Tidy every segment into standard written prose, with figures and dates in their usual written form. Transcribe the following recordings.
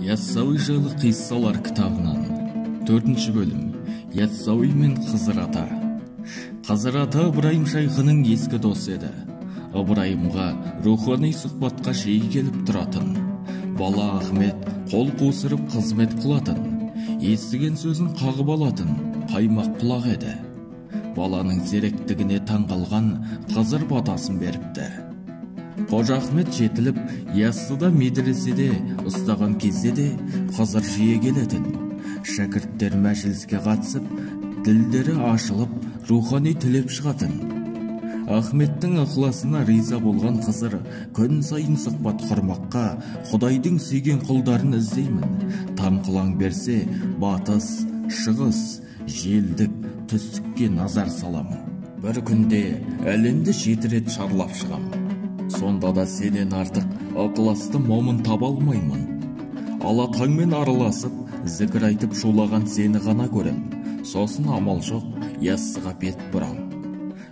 Яссауи жайлы қиссалар кітабынан 4-ші бөлім. Яссауи мен Хызыр ата. Хызыр ата Ыбырайым шайхының ескі досы еді. Ыбырайымға рухани сұхбатқа жиі келіп тұратын. Бала Ахмет қол қусырып қызмет қылатын. Естіген сөзін қағып алатын қаймақ құлақ еді. Баланың зеректігіне таңғалған Хызыр батасын беріпті. Қожа Ахмет жетіліп, яссыда медреседе ұстаған кезде де Хызыр жиі келетін. Шәкірттер мәжіліске қатысып, ділдері ашылып, рухани тілеп шығатын. Ахметтің ықыласына риза болған Хызыр күн сайын сұхбат құрмаққа Құдайдың сүйген құлдарын іздеймін. Там қылаң берсе, батыс, шығыс, желдік, түстікке назар саламын. Бір күнде әлемді 7 рет шарлап шығам. Сонда да сенен артық ықыласты момын таба алмаймын. Алатаңмен араласып, зікір айтып шулаған сені ғана көрем. Сосын амал жоқ, яссыға бет бұрам.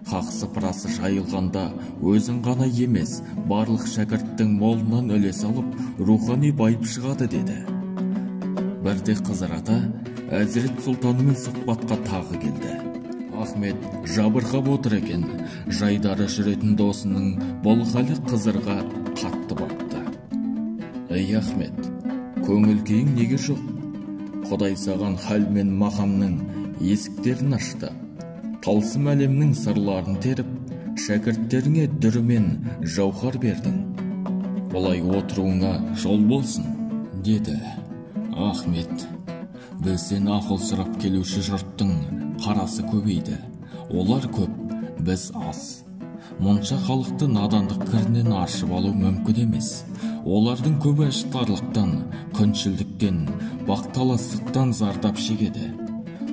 Хақсы-пырасы жайылғанда өзің ғана емес, барлық шәкірттің молынан үлес алып, рухани байып шығады деді. Бірде Хызыр ата Әзірет Сұлтанымен сұхбатқа тағы келді. Ахмет жабырқап отыр екен. Жайдары жүретін досының бұл халі Хызырға қатты батты. Ей Ахмет, көңіл күйің неге жоқ? Құдай саған хал мен мақамның есіктерін ашты. Тылсым әлемнің сырларын теріп, шәкірттеріңе дүрі мен жауһар бердің. Бұлай отыруыңа жол болсын, деді. Ахмет, бізден ақыл сұрап келуші жұрттың қарасы көбейді. Олар көп, біз аз. Мұнша халықты надандық кірінен аршып алу мүмкін емес. Олардың көбі іштарлықтан, күншілдіктен, бақталастықтан зардап шегеді.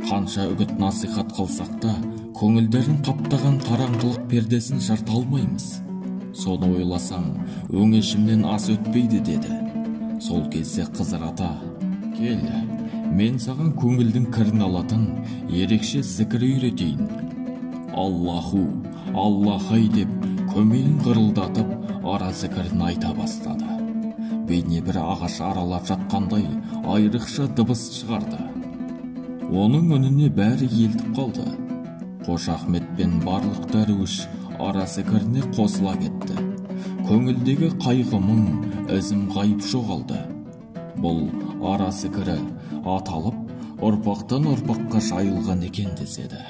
Қанша үгіт насихат қылсақ та, көңілдерін қаптаған қараңғылық пердесін жырта алмаймыз. Соны ойласам, өңешімнен ас өтпейді деді. Сол кезде Хызыр ата, кел, мен саған көңілдің кірін алатын ерекше зікір үйретейін. Аллаху, Аллахай деп көмейін қырылдатып, ара зікірін айта бастады. Бейне бір ағаш аралап жатқандай айрықша дыбыс шығарды. Оның үніне бәрі елтіп қалды. Қожа Ахмет пен барлық дәруіш ара зікіріне қосыла кетті. Көңілдегі қайғымың ізім ғайып жоғалды. Бұл ара зікірі аталып, ұрпақтан ұрпаққа жайылған екен деседі.